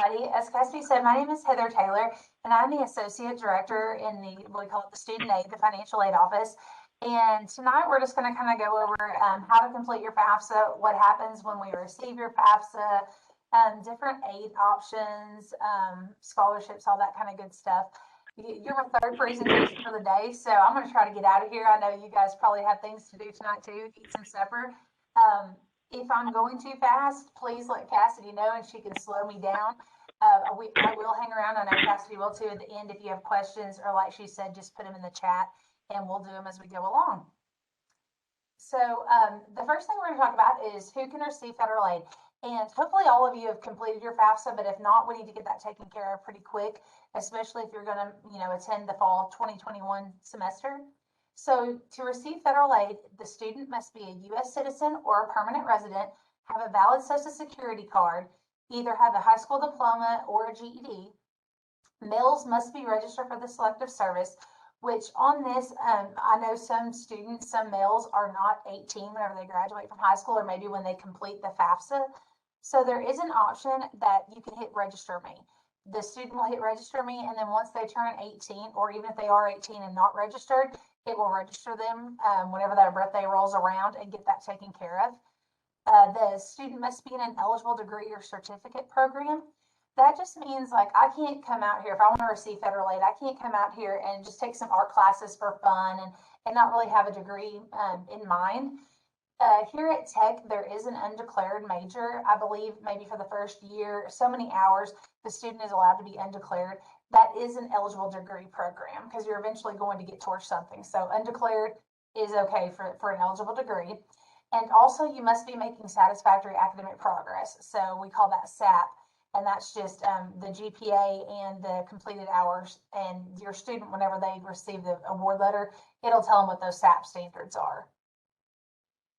everybody. As Cassidy said, my name is Heather Taylor, and I'm the Associate Director in what we call it the Student Aid, the Financial Aid Office. And tonight we're just going to kind of go over how to complete your FAFSA, what happens when we receive your FAFSA, different aid options, scholarships, all that kind of good stuff. You're my third presentation for the day, so I'm going to try to get out of here. I know you guys probably have things to do tonight too, eat some supper. If I'm going too fast, please let Cassidy know and she can slow me down. I will hang around. I know Cassidy will too at the end if you have questions, or like she said, just put them in the chat and we'll do them as we go along. So the first thing we're going to talk about is who can receive federal aid. And hopefully all of you have completed your FAFSA, but if not, we need to get that taken care of pretty quick, especially if you're going to, attend the fall 2021 semester. So to receive federal aid, the student must be a U.S. citizen or a permanent resident, have a valid Social Security card, either have a high school diploma or a GED. Males must be registered for the Selective Service, which on this, I know some students, some males are not 18 whenever they graduate from high school, or maybe when they complete the FAFSA. So there is an option that you can hit register me. The student will hit register me, and then once they turn 18, or even if they are 18 and not registered, it will register them whenever their birthday rolls around and get that taken care of. The student must be in an eligible degree or certificate program. That just means, like, I can't come out here, if I want to receive federal aid, I can't come out here and just take some art classes for fun and not really have a degree in mind. Here at Tech, there is an undeclared major. I believe maybe for the first year, so many hours, the student is allowed to be undeclared. That is an eligible degree program because you're eventually going to get towards something. So undeclared is okay for an eligible degree. And also you must be making satisfactory academic progress. So we call that SAP. And that's just the GPA and the completed hours. And your student, whenever they receive the award letter, it'll tell them what those SAP standards are.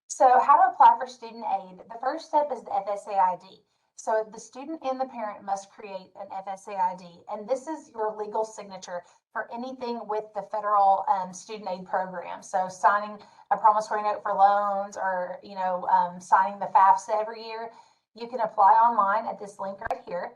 So how to apply for student aid? The first step is the FSA ID. So the student and the parent must create an FSA ID. And this is your legal signature for anything with the federal student aid program. So signing a promissory note for loans, or signing the FAFSA every year. You can apply online at this link right here.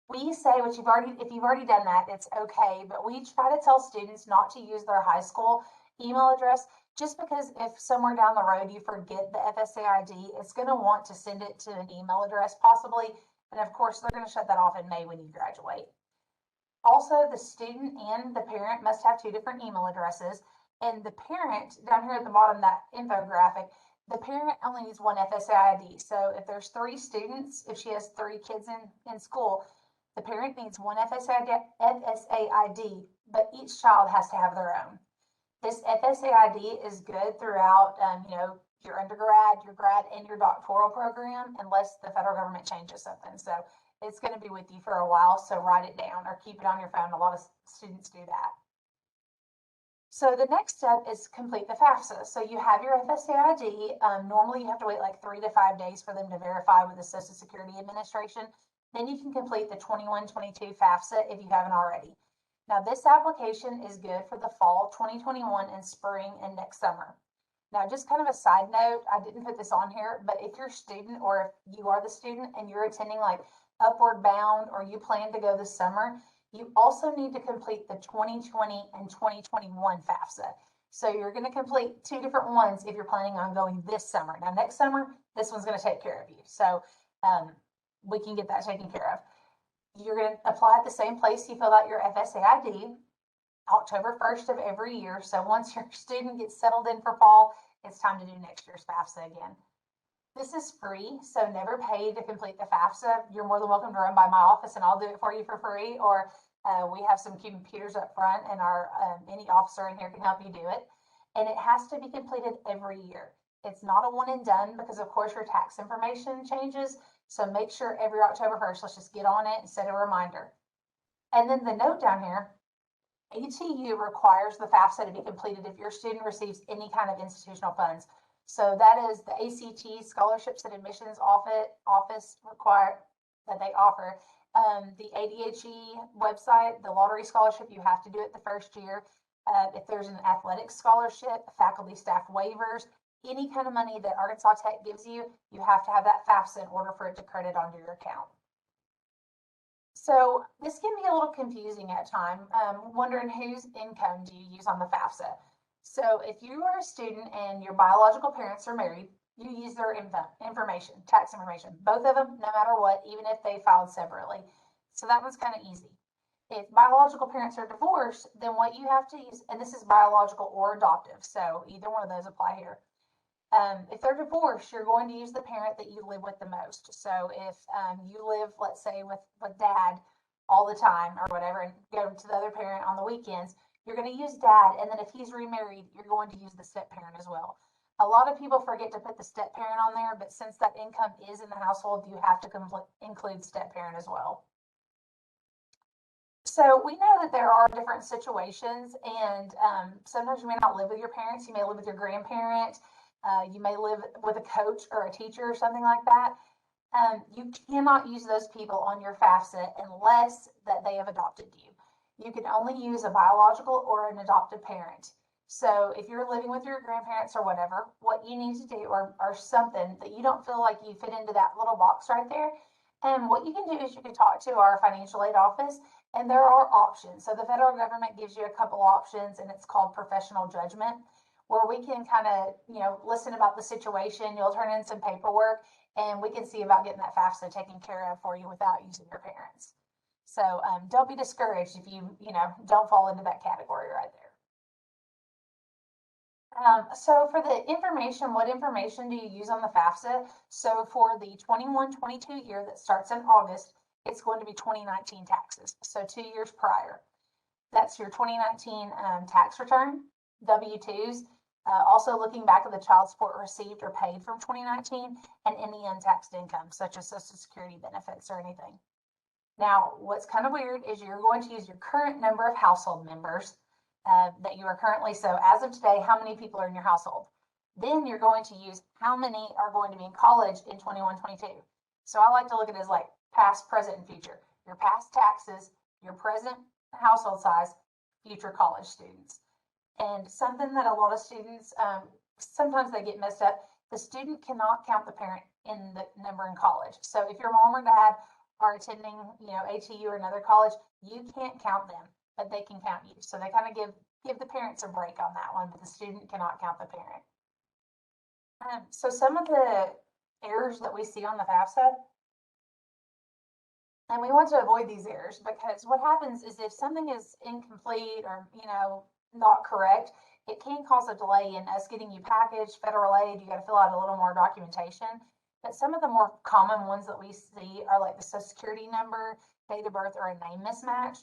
We say if you've already done that, it's okay, but we try to tell students not to use their high school email address, just because if somewhere down the road you forget the FSA ID, it's going to want to send it to an email address possibly, and of course they're going to shut that off in May when you graduate. Also, the student and the parent must have two different email addresses, and the parent, down here at the bottom, that infographic, the parent only needs one FSA ID. So if there's 3 students, if she has 3 kids in school, the parent needs one FSA ID, but each child has to have their own. This FSA ID is good throughout, your undergrad, your grad, and your doctoral program, unless the federal government changes something. So it's going to be with you for a while, so write it down or keep it on your phone. A lot of students do that. So the next step is complete the FAFSA. So you have your FSA ID. Normally you have to wait like 3 to 5 days for them to verify with the Social Security Administration. Then you can complete the 21-22 FAFSA if you haven't already. Now this application is good for the fall 2021 and spring and next summer. Now just kind of a side note, I didn't put this on here, but if you're a student, or if you are the student and you're attending like Upward Bound, or you plan to go this summer, you also need to complete the 2020 and 2021 FAFSA. So you're going to complete 2 different ones if you're planning on going this summer. Now next summer, this one's going to take care of you. So we can get that taken care of. You're going to apply at the same place you fill out your FSA ID, October 1st of every year. So once your student gets settled in for fall, it's time to do next year's FAFSA again. This is free, so never pay to complete the FAFSA. You're more than welcome to run by my office and I'll do it for you for free, or we have some computers up front, and our any officer in here can help you do it. And it has to be completed every year. It's not a one and done, because of course your tax information changes. So make sure every October 1st, let's just get on it and set a reminder. And then the note down here, ATU requires the FAFSA to be completed if your student receives any kind of institutional funds. So that is the ACT, Scholarships and Admissions Office require that they offer. The ADHE website, the lottery scholarship, you have to do it the first year. If there's an athletic scholarship, faculty staff waivers, any kind of money that Arkansas Tech gives you, you have to have that FAFSA in order for it to credit onto your account. So this can be a little confusing at times, wondering whose income do you use on the FAFSA. So if you are a student and your biological parents are married, you use their information, tax information, both of them, no matter what, even if they filed separately. So that one's kind of easy. If biological parents are divorced, then what you have to use, and this is biological or adoptive, so either one of those apply here. If they're divorced, you're going to use the parent that you live with the most. So if you live, let's say, with dad all the time or whatever, and go to the other parent on the weekends, you're going to use dad. And then if he's remarried, you're going to use the step parent as well. A lot of people forget to put the step parent on there, but since that income is in the household, you have to include step parent as well. So we know that there are different situations, and sometimes you may not live with your parents. You may live with your grandparent. You may live with a coach or a teacher or something like that. You cannot use those people on your FAFSA unless that they have adopted you. You can only use a biological or an adopted parent. So if you're living with your grandparents or whatever, what you need to do or something that you don't feel like you fit into that little box right there. And what you can do is you can talk to our financial aid office, and there are options. So the federal government gives you a couple options, and it's called professional judgment, where we can kind of, listen about the situation. You'll turn in some paperwork, and we can see about getting that FAFSA taken care of for you without using your parents. So don't be discouraged if you don't fall into that category right there. So for the information, what information do you use on the FAFSA? So for the 21-22 year that starts in August, it's going to be 2019 taxes. So 2 years prior. That's your 2019 tax return, W-2s. Also looking back at the child support received or paid from 2019 and any untaxed income, such as Social Security benefits or anything. Now, what's kind of weird is you're going to use your current number of household members that you are currently. So as of today, how many people are in your household? Then you're going to use how many are going to be in college in 21-22. So I like to look at it as like past, present, and future. Your past taxes, your present household size, future college students. And something that a lot of students, sometimes they get messed up, the student cannot count the parent in the number in college. So if your mom or dad are attending, ATU or another college, you can't count them, but they can count you. So they kind of give the parents a break on that one, but the student cannot count the parent. So some of the errors that we see on the FAFSA, and we want to avoid these errors because what happens is if something is incomplete or, not correct, it can cause a delay in us getting you packaged, federal aid. You got to fill out a little more documentation. But some of the more common ones that we see are like the Social Security number, date of birth, or a name mismatch.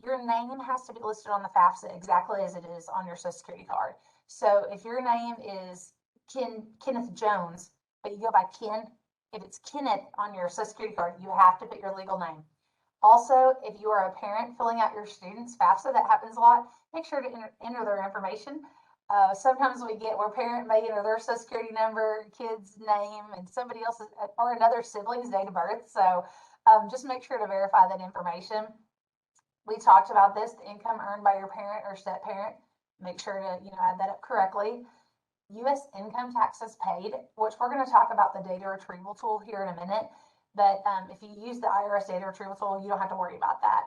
Your name has to be listed on the FAFSA exactly as it is on your Social Security card. So if your name is Kenneth Jones, but you go by Ken, if it's Kenneth on your Social Security card, you have to put your legal name. Also, if you are a parent filling out your students' FAFSA, that happens a lot, make sure to enter their information. Sometimes we get where parent may enter their Social Security number, kid's name, and somebody else's or another sibling's date of birth. So just make sure to verify that information. We talked about this, the income earned by your parent or step parent. Make sure to add that up correctly. U.S. income taxes paid, which we're going to talk about the data retrieval tool here in a minute. But if you use the IRS data retrieval tool, you don't have to worry about that.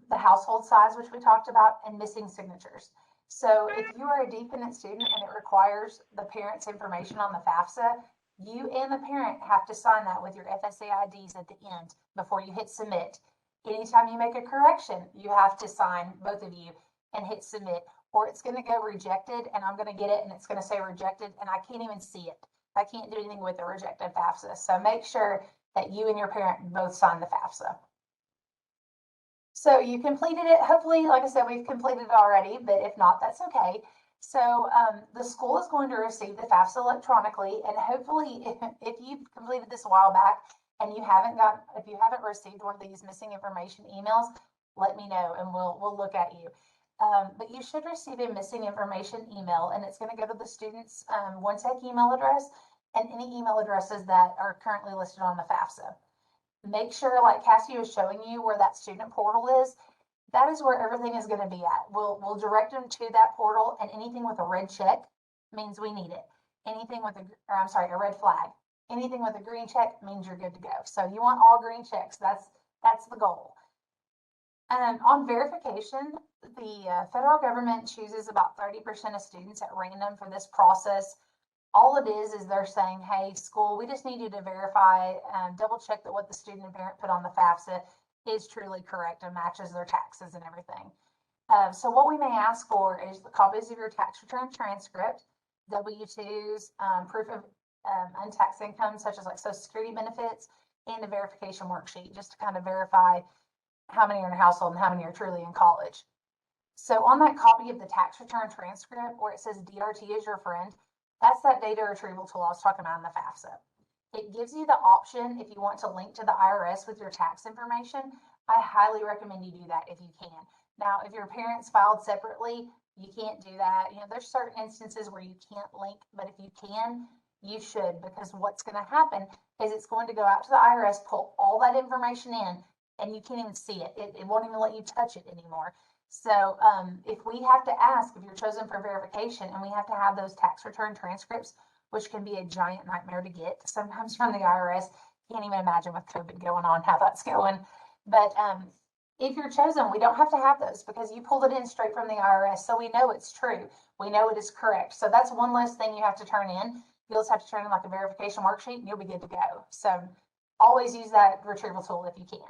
The household size, which we talked about, and missing signatures. So if you are a dependent student and it requires the parent's information on the FAFSA, you and the parent have to sign that with your FSA IDs at the end before you hit submit. Anytime you make a correction, you have to sign, both of you, and hit submit, or it's going to go rejected, and I'm going to get it, and it's going to say rejected, and I can't even see it. I can't do anything with the rejected FAFSA. So make sure that you and your parent both sign the FAFSA. So you completed it. Hopefully, like I said, we've completed it already, but if not, that's okay. So the school is going to receive the FAFSA electronically, and hopefully if you've completed this a while back and if you haven't received one of these missing information emails, let me know and we'll look at you. But you should receive a missing information email, and it's going to go to the student's OneTech email address and any email addresses that are currently listed on the FAFSA. Make sure, like Cassie was showing you, where that student portal is. That is where everything is going to be at. We'll direct them to that portal, and anything with a red check means we need it. Anything with a red flag. Anything with a green check means you're good to go. So you want all green checks. That's That's the goal. On verification, the federal government chooses about 30% of students at random for this process. All it is they're saying, hey, school, we just need you to verify, double check that what the student and parent put on the FAFSA is truly correct and matches their taxes and everything. So what we may ask for is the copies of your tax return transcript, W-2s, proof of untaxed income, such as like Social Security benefits, and a verification worksheet, just to kind of verify how many are in your household and how many are truly in college. So on that copy of the tax return transcript where it says DRT is your friend, that's that data retrieval tool I was talking about in the FAFSA. It gives you the option if you want to link to the IRS with your tax information. I highly recommend you do that if you can. Now, if your parents filed separately, you can't do that. You know, there's certain instances where you can't link, but if you can, you should, because what's going to happen is it's going to go out to the IRS, pull all that information in, and you can't even see it. It won't even let you touch it anymore. So if we have to ask if you're chosen for verification and we have to have those tax return transcripts, which can be a giant nightmare to get sometimes from the IRS, can't even imagine with COVID going on how that's going. But if you're chosen, we don't have to have those because you pulled it in straight from the IRS. So we know it's true. We know it is correct. So that's one less thing you have to turn in. You'll just have to turn in like a verification worksheet and you'll be good to go. So always use that retrieval tool if you can.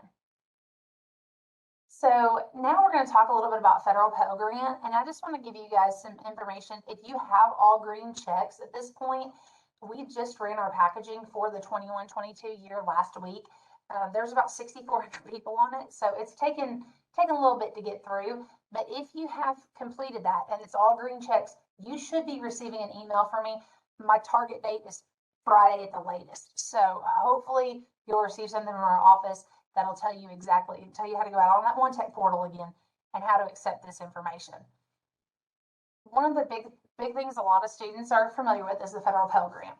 So now we're going to talk a little bit about federal Pell Grant, and I just want to give you guys some information. If you have all green checks at this point, we just ran our packaging for the 21-22 year last week. There's about 6,400 people on it, so it's taken a little bit to get through. But if you have completed that and it's all green checks, you should be receiving an email from me. My target date is Friday at the latest, so hopefully you'll receive something from our office that'll tell you how to go out on that One Tech portal again and how to accept this information. One of the big things a lot of students are familiar with is the federal Pell Grant.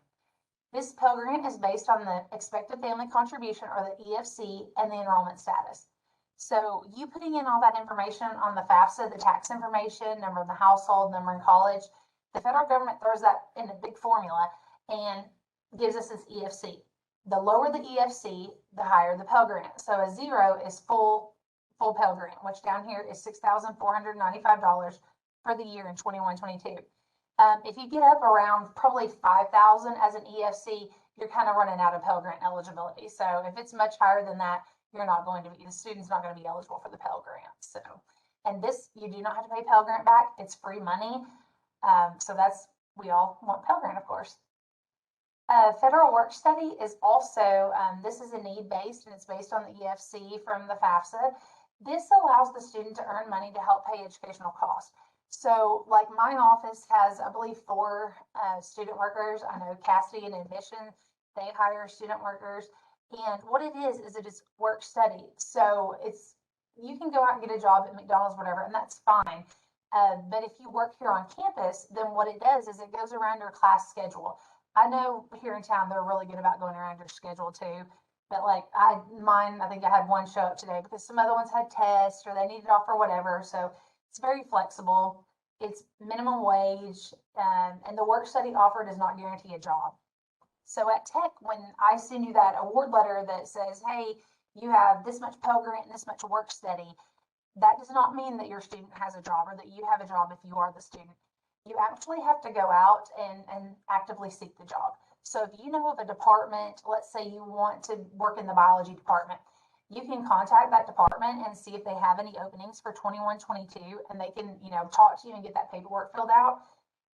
This Pell Grant is based on the expected family contribution, or the EFC, and the enrollment status. So you putting in all that information on the FAFSA, the tax information, number in the household, number in college, the federal government throws that in a big formula and gives us this EFC. The lower the EFC, the higher the Pell Grant. So a 0 is full Pell Grant, which down here is $6,495 for the year in 21-22. If you get up around probably 5,000 as an EFC, you're kind of running out of Pell Grant eligibility. So if it's much higher than that, the student's not going to be eligible for the Pell Grant. So, and this, you do not have to pay Pell Grant back. It's free money. So we all want Pell Grant, of course. Federal work study is also, this is a need-based, and it's based on the EFC from the FAFSA. This allows the student to earn money to help pay educational costs. So like my office has, I believe, 4 student workers. I know Cassidy and Admission, they hire student workers. And what it is work study. So you can go out and get a job at McDonald's, whatever, and that's fine. But if you work here on campus, then what it does is it goes around your class schedule. I know here in town, they're really good about going around your schedule too. But like I think I had one show up today because some other ones had tests or they needed off or whatever. So it's very flexible. It's minimum wage, and the work study offer does not guarantee a job. So at Tech, when I send you that award letter that says, hey, you have this much Pell Grant and this much work study, that does not mean that your student has a job or that you have a job if you are the student. You actually have to go out and actively seek the job. So if you know of a department, let's say you want to work in the biology department, you can contact that department and see if they have any openings for 21-22, and they can, talk to you and get that paperwork filled out.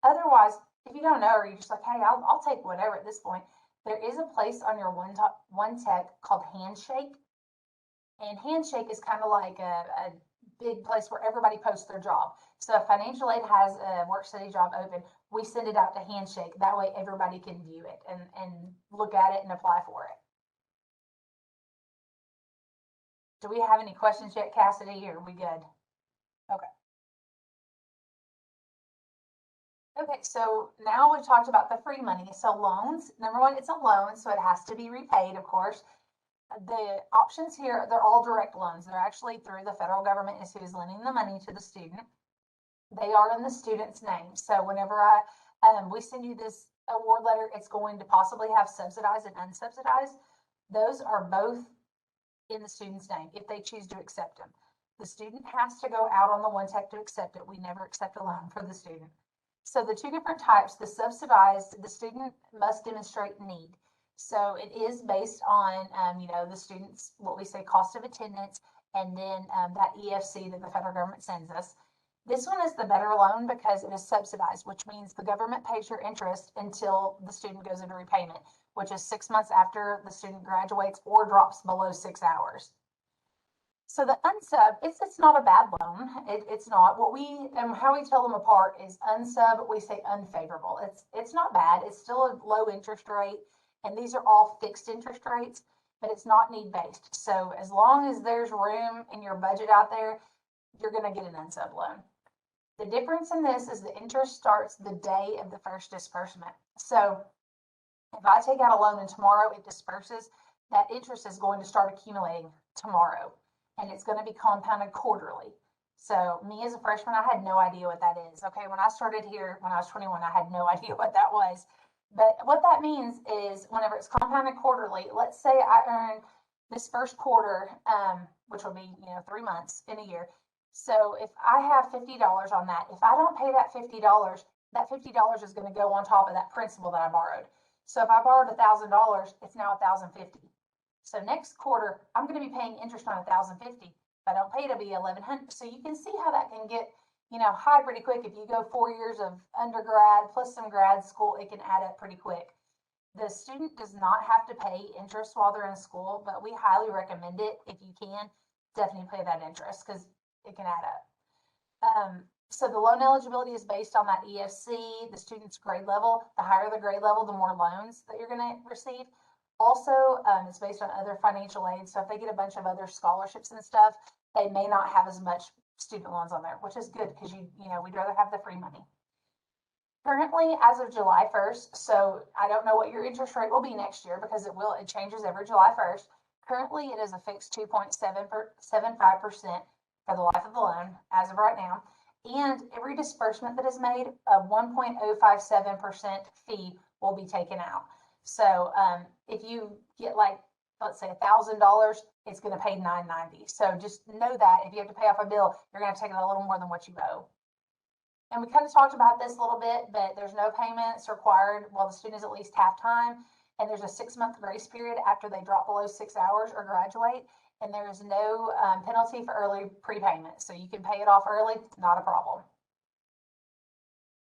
Otherwise, if you don't know, or you're just like, hey, I'll take whatever at this point, there is a place on your One Tech called Handshake. And Handshake is kind of like a big place where everybody posts their job. So if financial aid has a work study job open, we send it out to Handshake. That way everybody can view it and look at it and apply for it. Do we have any questions yet, Cassidy, or are we good? Okay. Okay, so now we've talked about the free money. So loans, number one, it's a loan, so it has to be repaid, of course. The options here, they're all direct loans. They're actually through the federal government is who is lending the money to the student. They are in the student's name. So whenever we send you this award letter, it's going to possibly have subsidized and unsubsidized. Those are both in the student's name if they choose to accept them. The student has to go out on the one tech to accept it. We never accept a loan for the student. So the two different types, the subsidized, the student must demonstrate need. So it is based on, the student's, what we say, cost of attendance, and then that EFC that the federal government sends us. This one is the better loan because it is subsidized, which means the government pays your interest until the student goes into repayment, which is 6 months after the student graduates or drops below 6 hours. So the unsub, it's not a bad loan. It's not. What we and how we tell them apart is unsub, we say unfavorable. It's not bad. It's still a low interest rate, and these are all fixed interest rates, but it's not need based. So as long as there's room in your budget out there, you're going to get an unsub loan. The difference in this is the interest starts the day of the first disbursement. So if I take out a loan and tomorrow it disperses, that interest is going to start accumulating tomorrow, and it's going to be compounded quarterly. So me as a freshman, I had no idea what that is. Okay, when I started here when I was 21, I had no idea what that was. But what that means is whenever it's compounded quarterly, let's say I earn this first quarter, which will be 3 months in a year. So if I have $50 on that, if I don't pay that $50, that $50 is going to go on top of that principal that I borrowed. So if I borrowed $1,000, it's now $1,050. So next quarter, I'm going to be paying interest on $1,050. If I don't pay, it'll be $1,100. So you can see how that can get, high pretty quick. If you go 4 years of undergrad plus some grad school, it can add up pretty quick. The student does not have to pay interest while they're in school, but we highly recommend it. If you can, definitely pay that interest because it can add up. So the loan eligibility is based on that EFC, the student's grade level. The higher the grade level, the more loans that you're going to receive. Also, it's based on other financial aid. So if they get a bunch of other scholarships and stuff, they may not have as much student loans on there, which is good because we'd rather have the free money. Currently, as of July 1st, so I don't know what your interest rate will be next year because it changes every July 1st. Currently, it is a fixed 2.75% for the life of the loan as of right now. And every disbursement that is made, a 1.057% fee will be taken out. So if you get let's say $1,000, it's going to pay $990. So just know that if you have to pay off a bill, you're going to have to take it a little more than what you owe. And we kind of talked about this a little bit, but there's no payments required while the student is at least half time. And there's a 6-month grace period after they drop below 6 hours or graduate. And there is no penalty for early prepayment. So you can pay it off early, not a problem.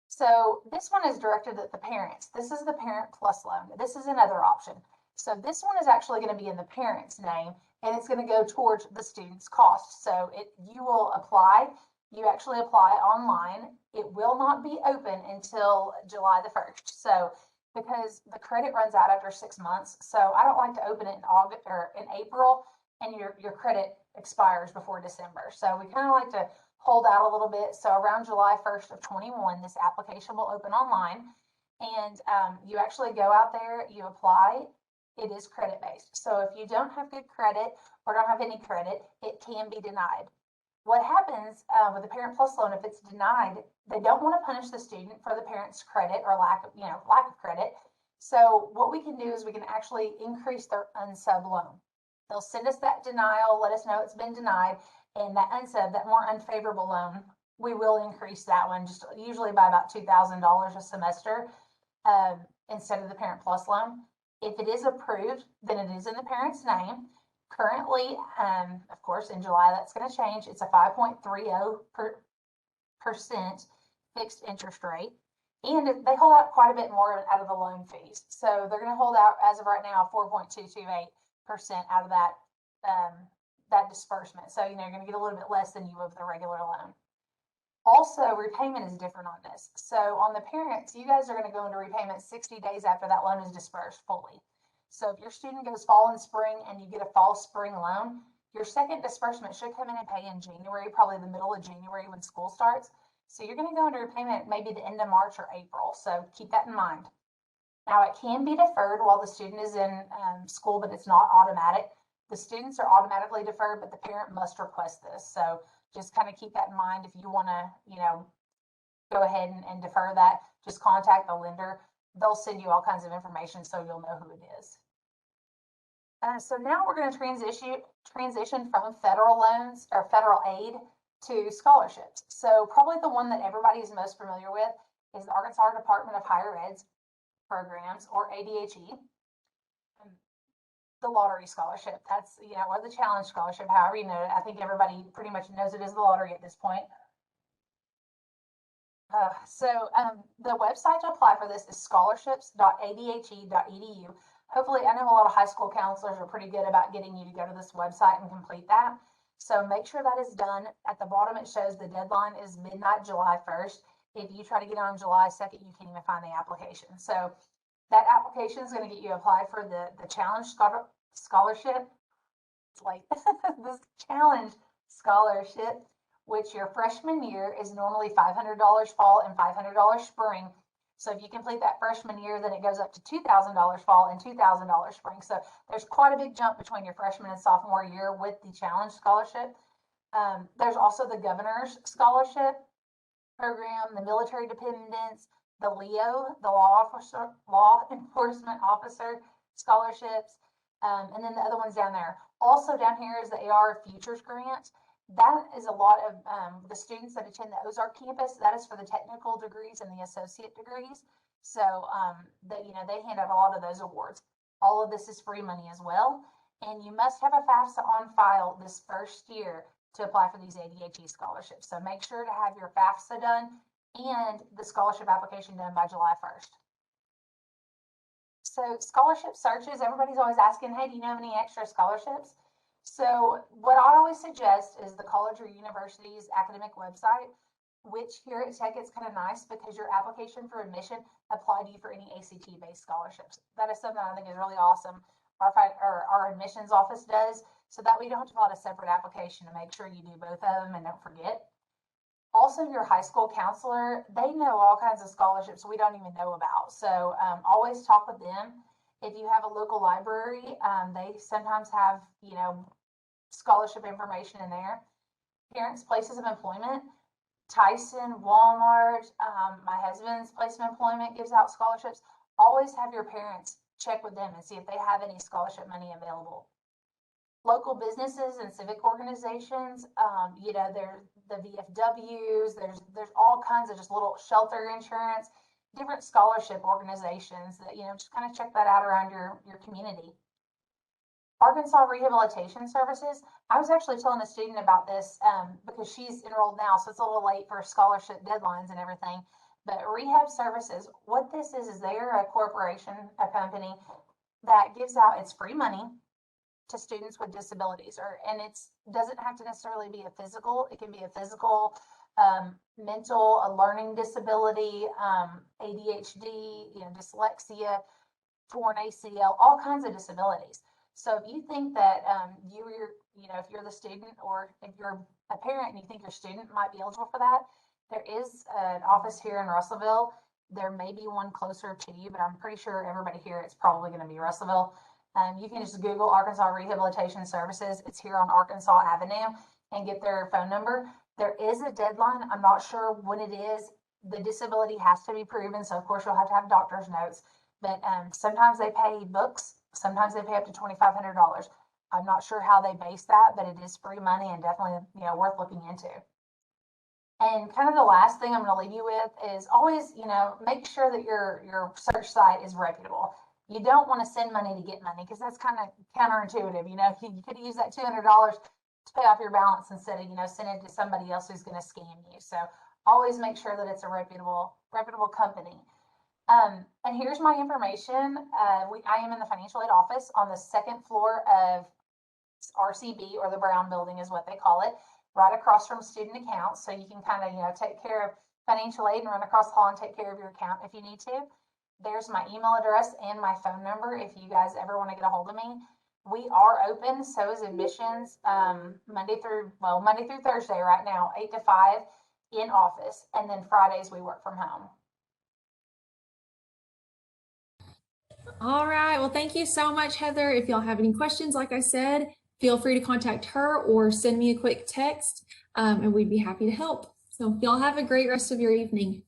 So this one is directed at the parents. This is the Parent Plus loan. This is another option. So this one is actually going to be in the parent's name, and it's going to go towards the student's cost. So you will apply. You actually apply online. It will not be open until July the 1st. So because the credit runs out after 6 months, so I don't like to open it in August or in April, and your credit expires before December. So we kind of like to hold out a little bit. So around July 1st of 21, this application will open online, and you actually go out there, you apply. It is credit based. So if you don't have good credit or don't have any credit, it can be denied. What happens with the Parent Plus loan, if it's denied, they don't want to punish the student for the parent's credit or lack of credit. So what we can do is we can actually increase their unsub loan. They'll send us that denial, let us know it's been denied, and that unsub, that more unfavorable loan, we will increase that one just usually by about $2,000 a semester instead of the Parent Plus loan. If it is approved, then it is in the parent's name. Currently, of course, in July, that's going to change. It's a 5.30% fixed interest rate. And they hold out quite a bit more out of the loan fees. So they're going to hold out, as of right now, 4.228% out of that disbursement. So, you're going to get a little bit less than you would with a regular loan. Also, repayment is different on this. So on the parents, you guys are going to go into repayment 60 days after that loan is dispersed fully. So if your student goes fall and spring and you get a fall spring loan, your second disbursement should come in and pay in January, probably the middle of January when school starts. So you're going to go into repayment maybe the end of March or April. So keep that in mind. Now it can be deferred while the student is in school, but it's not automatic. The students are automatically deferred, but the parent must request this. So just kind of keep that in mind. If you want to, go ahead and defer that, just contact the lender. They'll send you all kinds of information so you'll know who it is. So now we're going to transition from federal loans or federal aid to scholarships. So probably the one that everybody is most familiar with is the Arkansas Department of Higher Ed's programs, or ADHE. The lottery scholarship, that's, or the challenge scholarship, however you know it. I think everybody pretty much knows it is the lottery at this point. The website to apply for this is scholarships.adhe.edu. Hopefully, I know a lot of high school counselors are pretty good about getting you to go to this website and complete that. So make sure that is done. At the bottom, it shows the deadline is midnight, July 1st. If you try to get on July 2nd, you can't even find the application. So that application is going to get you applied for the challenge scholarship. It's like this challenge scholarship, which your freshman year is normally $500 fall and $500 spring. So if you complete that freshman year, then it goes up to $2,000 fall and $2,000 spring. So there's quite a big jump between your freshman and sophomore year with the challenge scholarship. There's also the governor's scholarship program, the military dependents, the LEO, the law enforcement officer scholarships, and then the other ones down there. Also down here is the AR Futures Grant. That is a lot of the students that attend the Ozark campus. That is for the technical degrees and the associate degrees. So they hand out a lot of those awards. All of this is free money as well. And you must have a FAFSA on file this first year to apply for these ADHE scholarships. So make sure to have your FAFSA done and the scholarship application done by July 1st. So scholarship searches, everybody's always asking, hey, do you know any extra scholarships? So what I always suggest is the college or university's academic website, which here at Tech it's kind of nice because your application for admission applied to you for any ACT-based scholarships. That is something I think is really awesome. Our admissions office does, so that we don't have to fill out a separate application to make sure you do both of them and don't forget. Also, your high school counselor, they know all kinds of scholarships we don't even know about. So always talk with them. If you have a local library, they sometimes have, scholarship information in there. Parents' places of employment, Tyson, Walmart, my husband's place of employment gives out scholarships. Always have your parents check with them and see if they have any scholarship money available. Local businesses and civic organizations, there's the VFWs, there's all kinds of just little shelter insurance, different scholarship organizations that, just kind of check that out around your community. Arkansas Rehabilitation Services. I was actually telling a student about this because she's enrolled now, so it's a little late for scholarship deadlines and everything. But Rehab Services, what this is they're a corporation, a company that gives out, it's free money to students with disabilities, and it doesn't have to necessarily be a physical. It can be a physical, mental, a learning disability, ADHD, dyslexia, torn ACL, all kinds of disabilities. So if you think that if you're the student, or if you're a parent and you think your student might be eligible for that, there is an office here in Russellville. There may be one closer to you, but I'm pretty sure everybody here, it's probably going to be Russellville. You can just Google Arkansas Rehabilitation Services. It's here on Arkansas Avenue, and get their phone number. There is a deadline. I'm not sure when it is. The disability has to be proven, so of course you'll have to have doctor's notes. But sometimes they pay books. Sometimes they pay up to $2,500. I'm not sure how they base that, but it is free money and definitely worth looking into. And kind of the last thing I'm going to leave you with is always make sure that your search site is reputable. You don't want to send money to get money, because that's kind of counterintuitive. You could use that $200 to pay off your balance instead of send it to somebody else who's going to scam you. So always make sure that it's a reputable company. And here's my information. I am in the financial aid office on the second floor of RCB, or the Brown building is what they call it, right across from student accounts. So you can kind of, take care of financial aid and run across the hall and take care of your account if you need to. There's my email address and my phone number if you guys ever want to get a hold of me. We are open, so is admissions, Monday through Thursday right now, 8 to 5 in office, and then Fridays we work from home. All right. Well, thank you so much, Heather. If y'all have any questions, like I said, feel free to contact her or send me a quick text, and we'd be happy to help. So y'all have a great rest of your evening.